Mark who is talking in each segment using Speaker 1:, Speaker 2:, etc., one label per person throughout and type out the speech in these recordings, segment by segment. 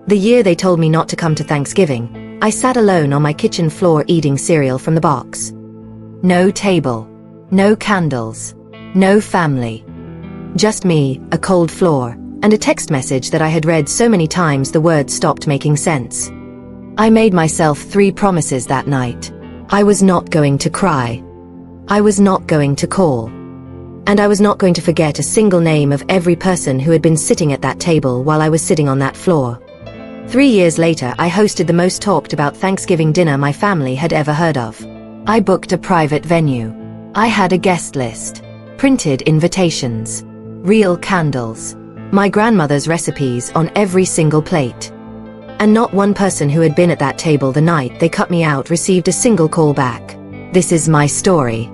Speaker 1: The year they told me not to come to Thanksgiving, I sat alone on my kitchen floor eating cereal from the box. No table. No candles. No family. Just me, a cold floor, and a text message that I had read so many times the words stopped making sense. I made myself 3 promises that night. I was not going to cry. I was not going to call. And I was not going to forget a single name of every person who had been sitting at that table while I was sitting on that floor. 3 years later, I hosted the most talked about Thanksgiving dinner my family had ever heard of. I booked a private venue. I had a guest list. Printed invitations. Real candles. My grandmother's recipes on every single plate. And not one person who had been at that table the night they cut me out received a single call back. This is my story.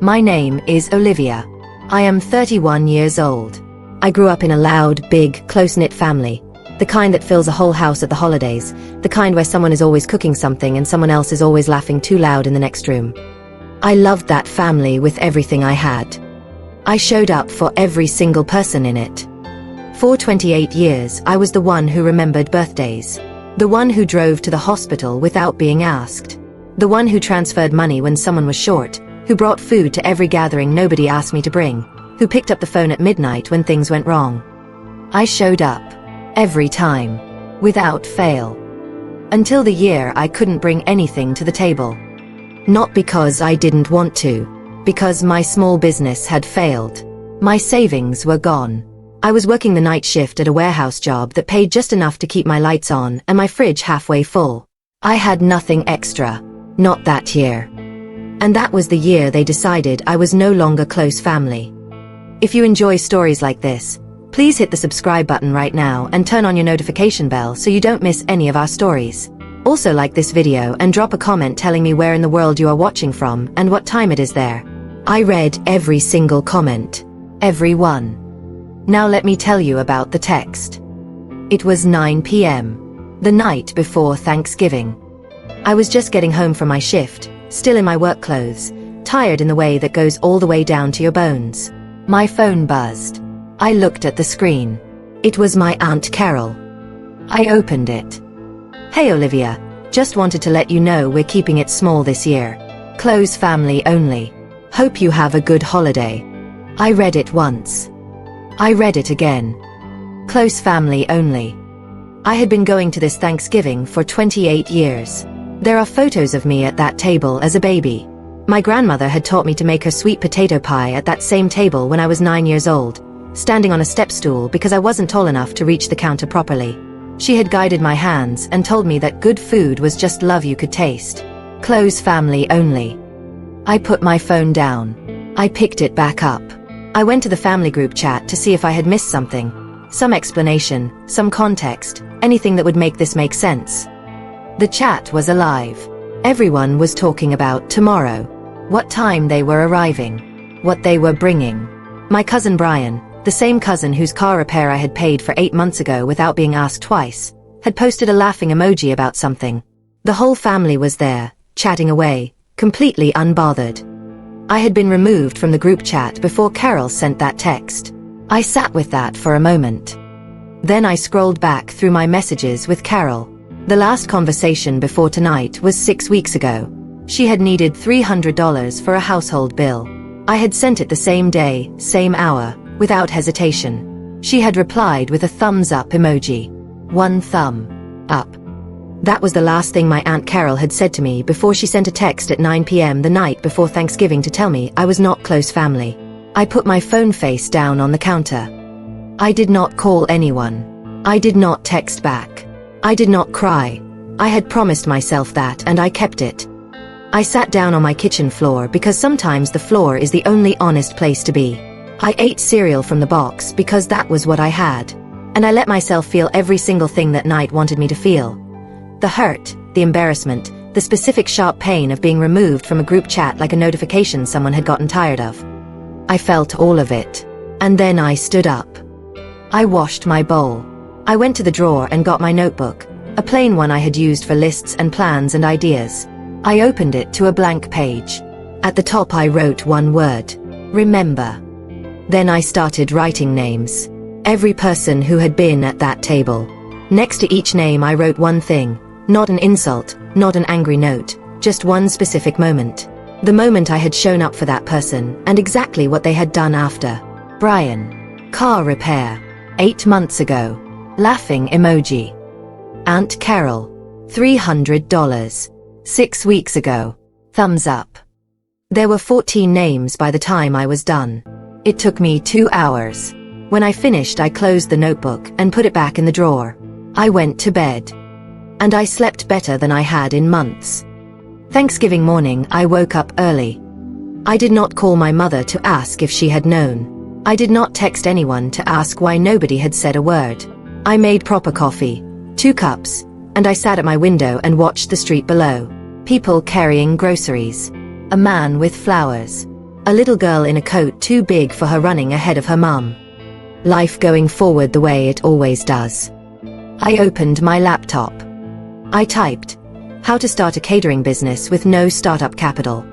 Speaker 1: My name is Olivia. I am 31 years old. I grew up in a loud, big, close-knit family. The kind that fills a whole house at the holidays. The kind where someone is always cooking something and someone else is always laughing too loud in the next room. I loved that family with everything I had. I showed up for every single person in it. For 28 years, I was the one who remembered birthdays. The one who drove to the hospital without being asked. The one who transferred money when someone was short, who brought food to every gathering nobody asked me to bring, who picked up the phone at midnight when things went wrong. I showed up. Every time. Without fail. Until the year I couldn't bring anything to the table. Not because I didn't want to. Because my small business had failed. My savings were gone. I was working the night shift at a warehouse job that paid just enough to keep my lights on and my fridge halfway full. I had nothing extra. Not that year. And that was the year they decided I was no longer close family. If you enjoy stories like this, please hit the subscribe button right now and turn on your notification bell so you don't miss any of our stories. Also like this video and drop a comment telling me where in the world you are watching from and what time it is there. I read every single comment. Every one. Now let me tell you about the text. It was 9 p.m. The night before Thanksgiving. I was just getting home from my shift, still in my work clothes, tired in the way that goes all the way down to your bones. My phone buzzed. I looked at the screen. It was my Aunt Carol. I opened it. Hey Olivia, just wanted to let you know we're keeping it small this year. Close family only. Hope you have a good holiday. I read it once. I read it again. Close family only. I had been going to this Thanksgiving for 28 years. There are photos of me at that table as a baby. My grandmother had taught me to make her sweet potato pie at that same table when I was 9 years old, standing on a step stool because I wasn't tall enough to reach the counter properly. She had guided my hands and told me that good food was just love you could taste. Close family only. I put my phone down. I picked it back up. I went to the family group chat to see if I had missed something. Some explanation, some context, anything that would make this make sense. The chat was alive. Everyone was talking about tomorrow. What time they were arriving. What they were bringing. My cousin Brian, the same cousin whose car repair I had paid for 8 months ago without being asked twice, had posted a laughing emoji about something. The whole family was there, chatting away, completely unbothered. I had been removed from the group chat before Carol sent that text. I sat with that for a moment. Then I scrolled back through my messages with Carol. The last conversation before tonight was 6 weeks ago. She had needed $300 for a household bill. I had sent it the same day, same hour, without hesitation. She had replied with a thumbs up emoji. 1 thumb up. That was the last thing my Aunt Carol had said to me before she sent a text at 9 p.m. the night before Thanksgiving to tell me I was not close family. I put my phone face down on the counter. I did not call anyone. I did not text back. I did not cry. I had promised myself that and I kept it. I sat down on my kitchen floor because sometimes the floor is the only honest place to be. I ate cereal from the box because that was what I had. And I let myself feel every single thing that night wanted me to feel. The hurt, the embarrassment, the specific sharp pain of being removed from a group chat like a notification someone had gotten tired of. I felt all of it. And then I stood up. I washed my bowl. I went to the drawer and got my notebook, a plain one I had used for lists and plans and ideas. I opened it to a blank page. At the top I wrote one word. Remember. Then I started writing names. Every person who had been at that table. Next to each name I wrote one thing, not an insult, not an angry note, just one specific moment. The moment I had shown up for that person, and exactly what they had done after. Brian. Car repair. 8 months ago. Laughing emoji. Aunt Carol. $300. 6 weeks ago. Thumbs up. There were 14 names by the time I was done. It took me 2 hours. When I finished, I closed the notebook and put it back in the drawer. I went to bed. And I slept better than I had in months. Thanksgiving morning, I woke up early. I did not call my mother to ask if she had known. I did not text anyone to ask why nobody had said a word. I made proper coffee, 2 cups, and I sat at my window and watched the street below. People carrying groceries. A man with flowers. A little girl in a coat too big for her running ahead of her mum. Life going forward the way it always does. I opened my laptop. I typed, how to start a catering business with no startup capital.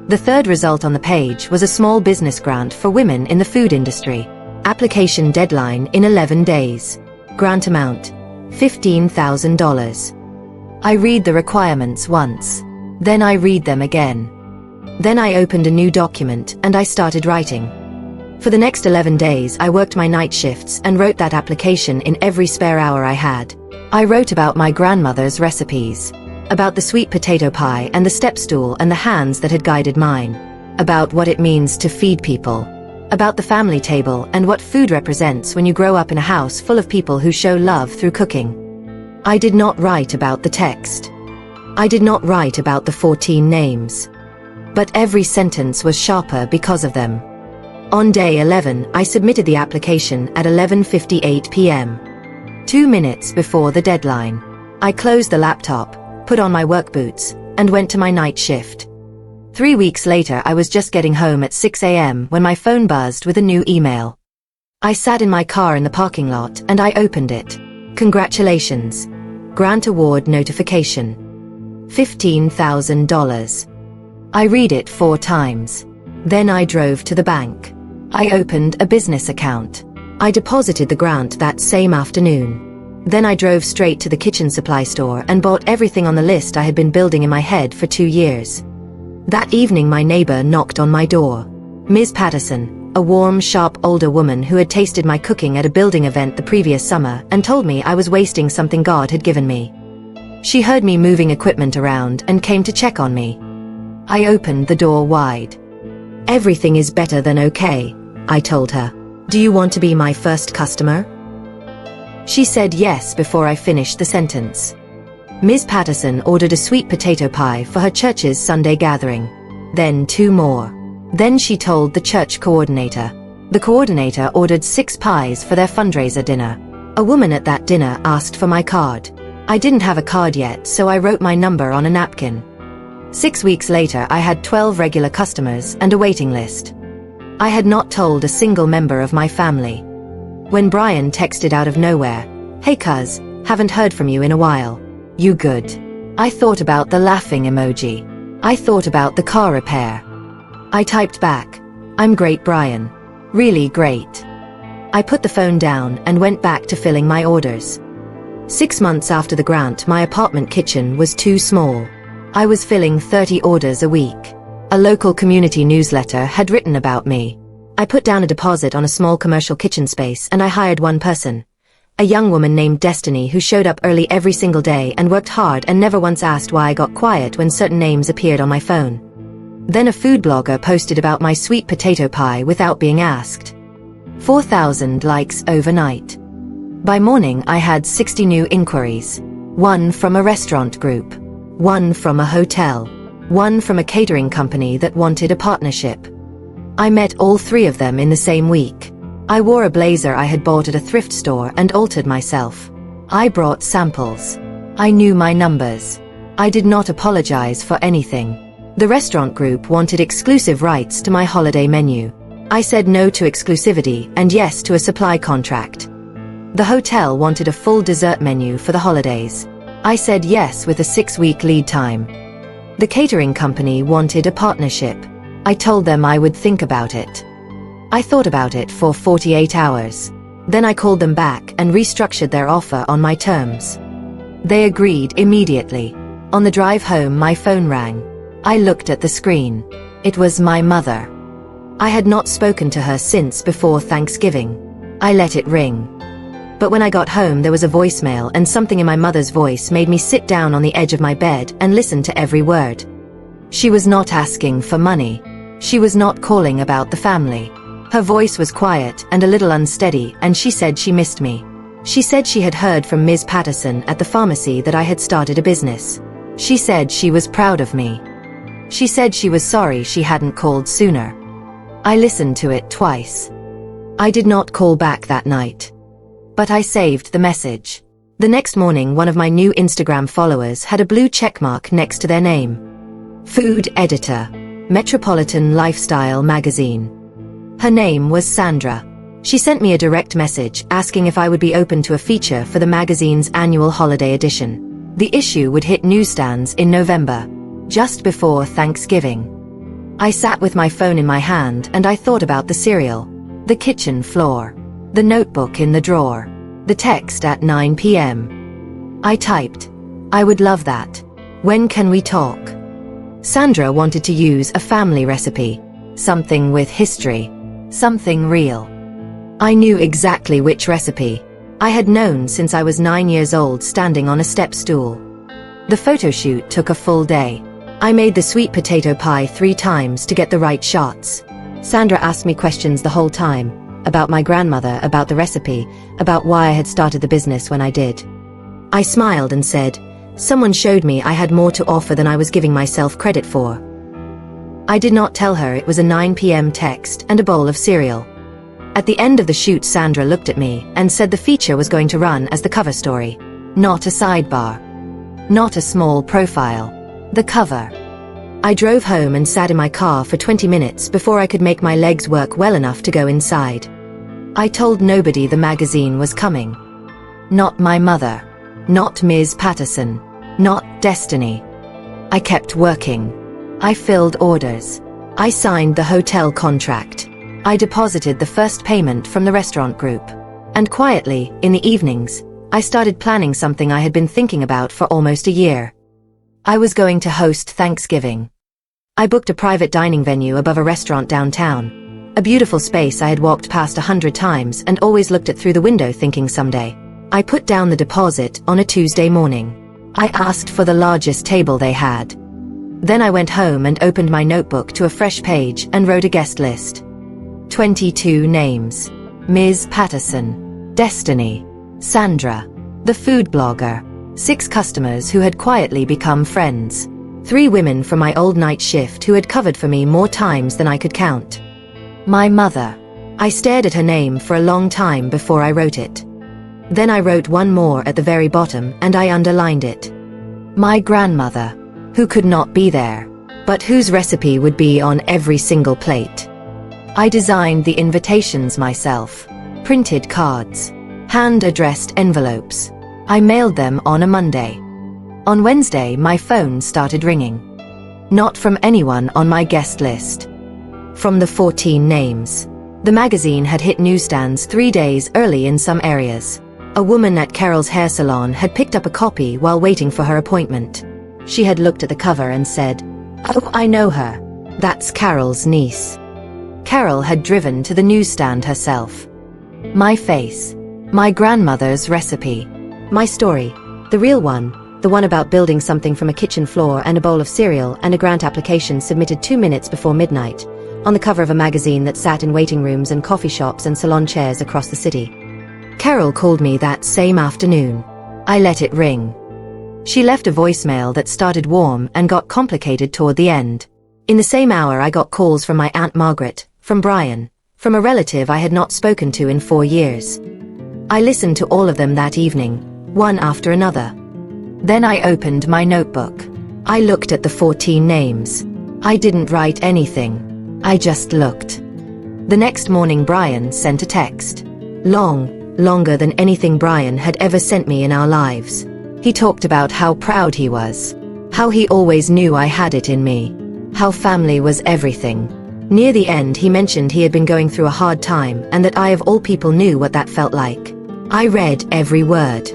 Speaker 1: The third result on the page was a small business grant for women in the food industry. Application deadline in 11 days. Grant amount, $15,000. I read the requirements once. Then I read them again. Then I opened a new document and I started writing. For the next 11 days I worked my night shifts and wrote that application in every spare hour I had. I wrote about my grandmother's recipes. About the sweet potato pie and the step stool and the hands that had guided mine. About what it means to feed people. About the family table and what food represents when you grow up in a house full of people who show love through cooking. I did not write about the text. I did not write about the 14 names. But every sentence was sharper because of them. On day 11, I submitted the application at 11:58 p.m. 2 minutes before the deadline. I closed the laptop, put on my work boots, and went to my night shift. 3 weeks later, I was just getting home at 6 a.m. when my phone buzzed with a new email. I sat in my car in the parking lot and I opened it. Congratulations. Grant award notification. $15,000. I read it 4 times. Then I drove to the bank. I opened a business account. I deposited the grant that same afternoon. Then I drove straight to the kitchen supply store and bought everything on the list I had been building in my head for 2 years. That evening my neighbor knocked on my door. Ms. Patterson, a warm, sharp older woman who had tasted my cooking at a building event the previous summer and told me I was wasting something God had given me. She heard me moving equipment around and came to check on me. I opened the door wide. Everything is better than okay, I told her. Do you want to be my first customer? She said yes before I finished the sentence. Ms. Patterson ordered a sweet potato pie for her church's Sunday gathering. Then 2 more. Then she told the church coordinator. The coordinator ordered 6 pies for their fundraiser dinner. A woman at that dinner asked for my card. I didn't have a card yet, so I wrote my number on a napkin. 6 weeks later, I had 12 regular customers and a waiting list. I had not told a single member of my family. When Brian texted out of nowhere, "Hey cuz, haven't heard from you in a while. You good?" I thought about the laughing emoji. I thought about the car repair. I typed back, "I'm great, Brian. Really great." I put the phone down and went back to filling my orders. 6 months after the grant, my apartment kitchen was too small. I was filling 30 orders a week. A local community newsletter had written about me. I put down a deposit on a small commercial kitchen space and I hired one person. A young woman named Destiny who showed up early every single day and worked hard and never once asked why I got quiet when certain names appeared on my phone. Then a food blogger posted about my sweet potato pie without being asked. 4,000 likes overnight. By morning I had 60 new inquiries. 1 from a restaurant group. 1 from a hotel. 1 from a catering company that wanted a partnership. I met all 3 of them in the same week. I wore a blazer I had bought at a thrift store and altered myself. I brought samples. I knew my numbers. I did not apologize for anything. The restaurant group wanted exclusive rights to my holiday menu. I said no to exclusivity and yes to a supply contract. The hotel wanted a full dessert menu for the holidays. I said yes with a 6-week lead time. The catering company wanted a partnership. I told them I would think about it. I thought about it for 48 hours. Then I called them back and restructured their offer on my terms. They agreed immediately. On the drive home, my phone rang. I looked at the screen. It was my mother. I had not spoken to her since before Thanksgiving. I let it ring. But when I got home, there was a voicemail, and something in my mother's voice made me sit down on the edge of my bed and listen to every word. She was not asking for money. She was not calling about the family. Her voice was quiet and a little unsteady, and she said she missed me. She said she had heard from Ms. Patterson at the pharmacy that I had started a business. She said she was proud of me. She said she was sorry she hadn't called sooner. I listened to it twice. I did not call back that night. But I saved the message. The next morning, one of my new Instagram followers had a blue checkmark next to their name. Food editor, Metropolitan Lifestyle Magazine. Her name was Sandra. She sent me a direct message asking if I would be open to a feature for the magazine's annual holiday edition. The issue would hit newsstands in November, just before Thanksgiving. I sat with my phone in my hand and I thought about the cereal, the kitchen floor, the notebook in the drawer, the text at 9 p.m. I typed, "I would love that. When can we talk?" Sandra wanted to use a family recipe, something with history, something real. I knew exactly which recipe. I had known since I was 9 years old, standing on a step stool. The photo shoot took a full day. I made the sweet potato pie 3 times to get the right shots. Sandra asked me questions the whole time, about my grandmother, about the recipe, about why I had started the business when I did. I smiled and said, "Someone showed me I had more to offer than I was giving myself credit for." I did not tell her it was a 9 p.m. text and a bowl of cereal. At the end of the shoot, Sandra looked at me and said the feature was going to run as the cover story, not a sidebar, not a small profile. The cover. I drove home and sat in my car for 20 minutes before I could make my legs work well enough to go inside. I told nobody the magazine was coming. Not my mother. Not Ms. Patterson. Not Destiny. I kept working. I filled orders. I signed the hotel contract. I deposited the first payment from the restaurant group. And quietly, in the evenings, I started planning something I had been thinking about for almost a year. I was going to host Thanksgiving. I booked a private dining venue above a restaurant downtown. A beautiful space I had walked past 100 times and always looked at through the window thinking someday. I put down the deposit on a Tuesday morning. I asked for the largest table they had. Then I went home and opened my notebook to a fresh page and wrote a guest list. 22 names. Ms. Patterson. Destiny. Sandra. The food blogger. 6 customers who had quietly become friends. 3 women from my old night shift who had covered for me more times than I could count. My mother. I stared at her name for a long time before I wrote it. Then I wrote one more at the very bottom and I underlined it. My grandmother, who could not be there, but whose recipe would be on every single plate. I designed the invitations myself, printed cards, hand-addressed envelopes. I mailed them on a Monday. On Wednesday, my phone started ringing. Not from anyone on my guest list. From the 14 names. The magazine had hit newsstands 3 days early in some areas. A woman at Carol's hair salon had picked up a copy while waiting for her appointment. She had looked at the cover and said, "Oh, I know her. That's Carol's niece." Carol had driven to the newsstand herself. My face. My grandmother's recipe. My story. The real one. The one about building something from a kitchen floor and a bowl of cereal and a grant application submitted 2 minutes before midnight, on the cover of a magazine that sat in waiting rooms and coffee shops and salon chairs across the city. Carol called me that same afternoon. I let it ring. She left a voicemail that started warm and got complicated toward the end. In the same hour I got calls from my Aunt Margaret, from Brian, from a relative I had not spoken to in 4 years. I listened to all of them that evening, one after another. Then I opened my notebook. I looked at the 14 names. I didn't write anything. I just looked. The next morning Brian sent a text. Longer than anything Brian had ever sent me in our lives. He talked about how proud he was. How he always knew I had it in me. How family was everything. Near the end, he mentioned he had been going through a hard time and that I of all people knew what that felt like. I read every word.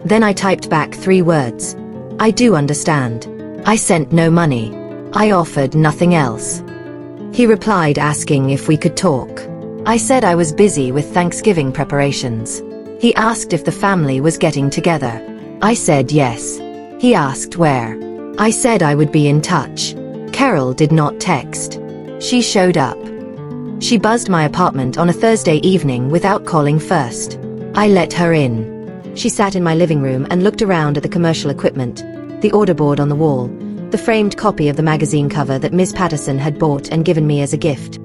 Speaker 1: Then I typed back 3 words. I do understand. I sent no money. I offered nothing else. He replied asking if we could talk. I said I was busy with Thanksgiving preparations. He asked if the family was getting together. I said yes. He asked where. I said I would be in touch. Carol did not text. She showed up. She buzzed my apartment on a Thursday evening without calling first. I let her in. She sat in my living room and looked around at the commercial equipment, the order board on the wall, the framed copy of the magazine cover that Ms. Patterson had bought and given me as a gift.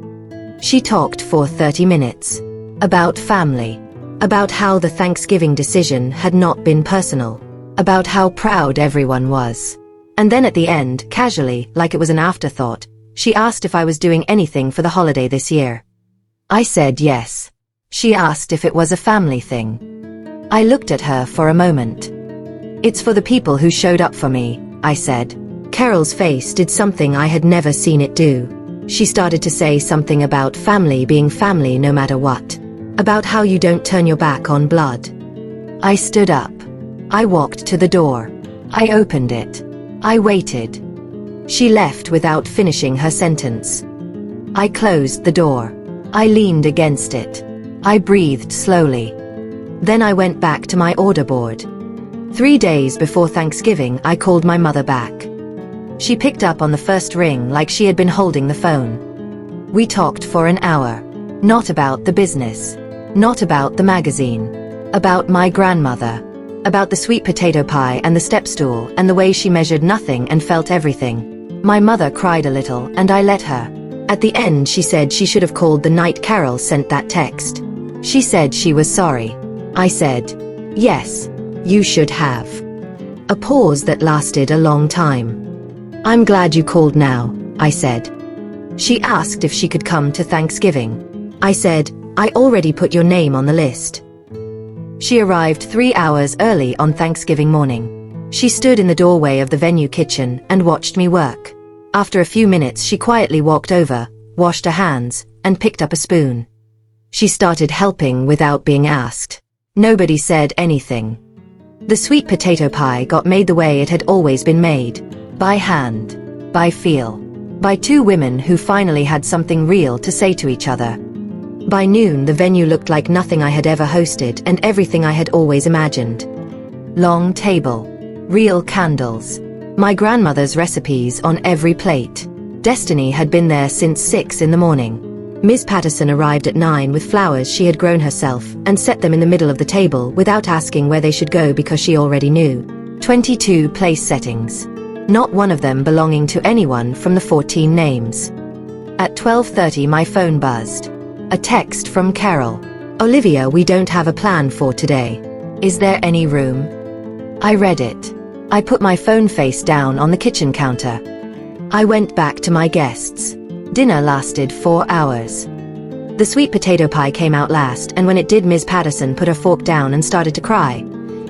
Speaker 1: She talked for 30 minutes. About family. About how the Thanksgiving decision had not been personal. About how proud everyone was. And then at the end, casually, like it was an afterthought, she asked if I was doing anything for the holiday this year. I said yes. She asked if it was a family thing. I looked at her for a moment. It's for the people who showed up for me, I said. Carol's face did something I had never seen it do. She started to say something about family being family no matter what. About how you don't turn your back on blood. I stood up. I walked to the door. I opened it. I waited. She left without finishing her sentence. I closed the door. I leaned against it. I breathed slowly. Then I went back to my order board. 3 days before Thanksgiving, I called my mother back. She picked up on the first ring like she had been holding the phone. We talked for an hour. Not about the business. Not about the magazine. About my grandmother. About the sweet potato pie and the step stool and the way she measured nothing and felt everything. My mother cried a little and I let her. At the end she said she should have called the night Carol sent that text. She said she was sorry. I said, yes, you should have. A pause that lasted a long time. I'm glad you called now, I said. She asked if she could come to Thanksgiving. I said, I already put your name on the list. She arrived 3 hours early on Thanksgiving morning. She stood in the doorway of the venue kitchen and watched me work. After a few minutes she quietly walked over, washed her hands, and picked up a spoon. She started helping without being asked. Nobody said anything. The sweet potato pie got made the way it had always been made. By hand. By feel. By 2 women who finally had something real to say to each other. By noon the venue looked like nothing I had ever hosted and everything I had always imagined. Long table. Real candles. My grandmother's recipes on every plate. Destiny had been there since 6 in the morning. Ms. Patterson arrived at 9 with flowers she had grown herself and set them in the middle of the table without asking where they should go because she already knew. 22 place settings. Not one of them belonging to anyone from the 14 names. At 12:30 my phone buzzed. A text from Carol. Olivia, we don't have a plan for today. Is there any room? I read it. I put my phone face down on the kitchen counter. I went back to my guests. Dinner lasted 4 hours. The sweet potato pie came out last, and when it did, Ms. Patterson put her fork down and started to cry.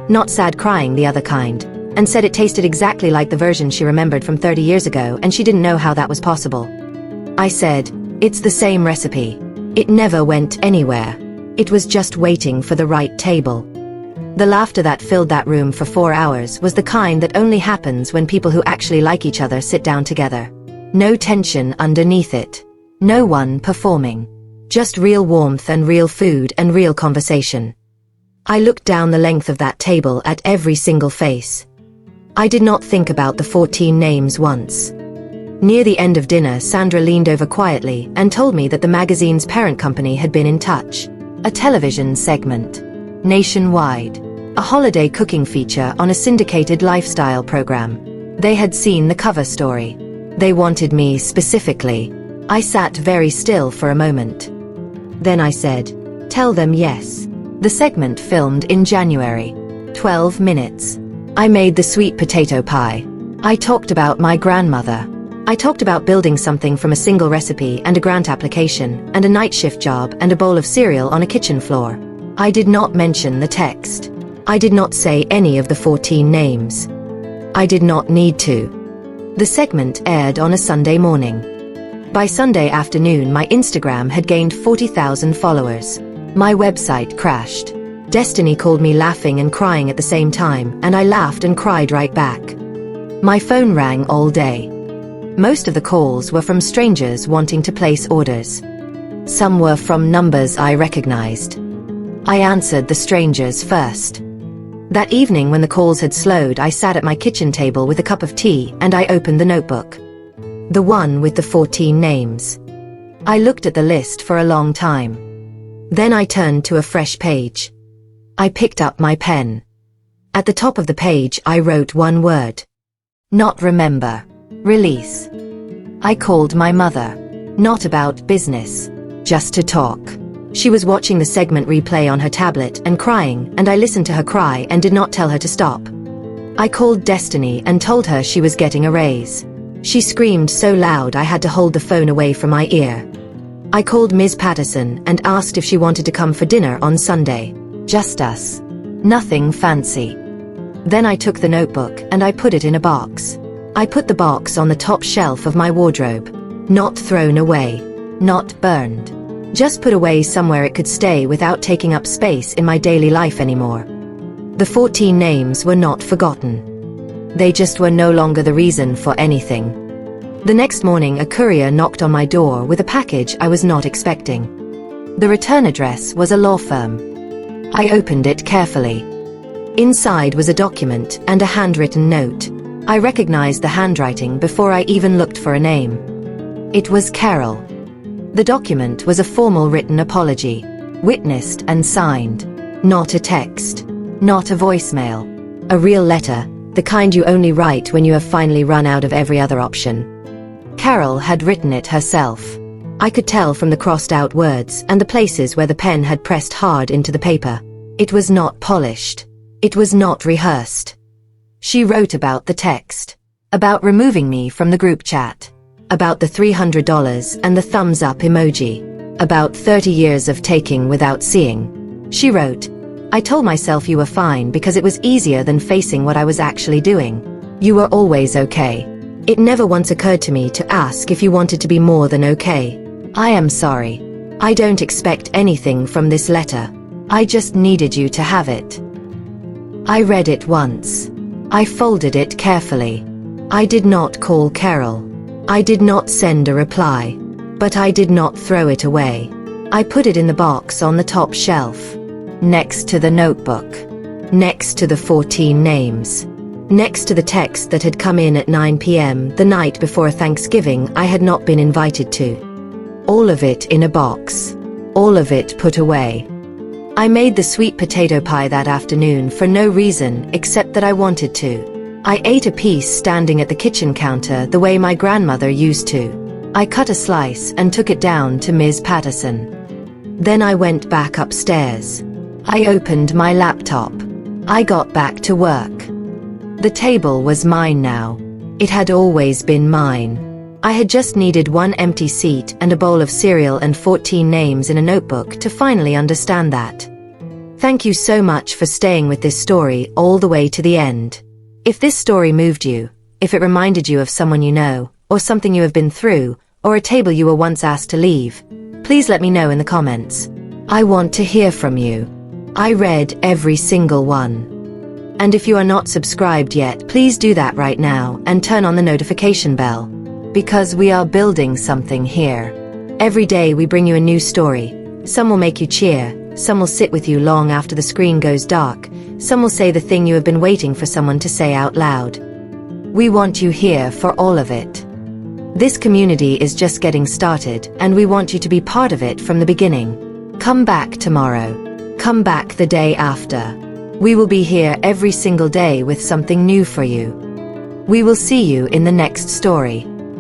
Speaker 1: Not sad crying, the other kind, and said it tasted exactly like the version she remembered from 30 years ago, and she didn't know how that was possible. I said, it's the same recipe. It never went anywhere. It was just waiting for the right table. The laughter that filled that room for 4 hours was the kind that only happens when people who actually like each other sit down together. No tension underneath it. No one performing. Just real warmth and real food and real conversation. I looked down the length of that table at every single face. I did not think about the 14 names once. Near the end of dinner, Sandra leaned over quietly and told me that the magazine's parent company had been in touch. A television segment. Nationwide. A holiday cooking feature on a syndicated lifestyle program. They had seen the cover story. They wanted me specifically. I sat very still for a moment. Then I said, tell them yes. The segment filmed in January. 12 minutes. I made the sweet potato pie. I talked about my grandmother. I talked about building something from a single recipe and a grant application and a night shift job and a bowl of cereal on a kitchen floor. I did not mention the text. I did not say any of the 14 names. I did not need to. The segment aired on a Sunday morning. By Sunday afternoon, my Instagram had gained 40,000 followers. My website crashed. Destiny called me laughing and crying at the same time, and I laughed and cried right back. My phone rang all day. Most of the calls were from strangers wanting to place orders. Some were from numbers I recognized. I answered the strangers first. That evening, when the calls had slowed, I sat at my kitchen table with a cup of tea and I opened the notebook. The one with the 14 names. I looked at the list for a long time. Then I turned to a fresh page. I picked up my pen. At the top of the page I wrote one word. Not remember. Release. I called my mother. Not about business. Just to talk. She was watching the segment replay on her tablet and crying, and I listened to her cry and did not tell her to stop. I called Destiny and told her she was getting a raise. She screamed so loud I had to hold the phone away from my ear. I called Ms. Patterson and asked if she wanted to come for dinner on Sunday. Just us. Nothing fancy. Then I took the notebook and I put it in a box. I put the box on the top shelf of my wardrobe. Not thrown away. Not burned. Just put away somewhere it could stay without taking up space in my daily life anymore. The 14 names were not forgotten. They just were no longer the reason for anything. The next morning, a courier knocked on my door with a package I was not expecting. The return address was a law firm. I opened it carefully. Inside was a document and a handwritten note. I recognized the handwriting before I even looked for a name. It was Carol. The document was a formal written apology, witnessed and signed. Not a text. Not a voicemail. A real letter, the kind you only write when you have finally run out of every other option. Carol had written it herself. I could tell from the crossed-out words and the places where the pen had pressed hard into the paper. It was not polished. It was not rehearsed. She wrote about the text. About removing me from the group chat. About the $300 and the thumbs up emoji. About 30 years of taking without seeing. She wrote, I told myself you were fine because it was easier than facing what I was actually doing. You were always okay. It never once occurred to me to ask if you wanted to be more than okay. I am sorry. I don't expect anything from this letter. I just needed you to have it. I read it once. I folded it carefully. I did not call Carol. I did not send a reply. But I did not throw it away. I put it in the box on the top shelf. Next to the notebook. Next to the 14 names. Next to the text that had come in at 9 p.m. the night before a Thanksgiving I had not been invited to. All of it in a box. All of it put away. I made the sweet potato pie that afternoon for no reason except that I wanted to. I ate a piece standing at the kitchen counter the way my grandmother used to. I cut a slice and took it down to Ms. Patterson. Then I went back upstairs. I opened my laptop. I got back to work. The table was mine now. It had always been mine. I had just needed one empty seat and a bowl of cereal and 14 names in a notebook to finally understand that. Thank you so much for staying with this story all the way to the end. If this story moved you, if it reminded you of someone you know, or something you have been through, or a table you were once asked to leave, please let me know in the comments. I want to hear from you. I read every single one. And if you are not subscribed yet, please do that right now and turn on the notification bell. Because we are building something here. Every day we bring you a new story. Some will make you cheer, some will sit with you long after the screen goes dark, some will say the thing you have been waiting for someone to say out loud. We want you here for all of it. This community is just getting started, and we want you to be part of it from the beginning. Come back tomorrow. Come back the day after. We will be here every single day with something new for you. We will see you in the next story.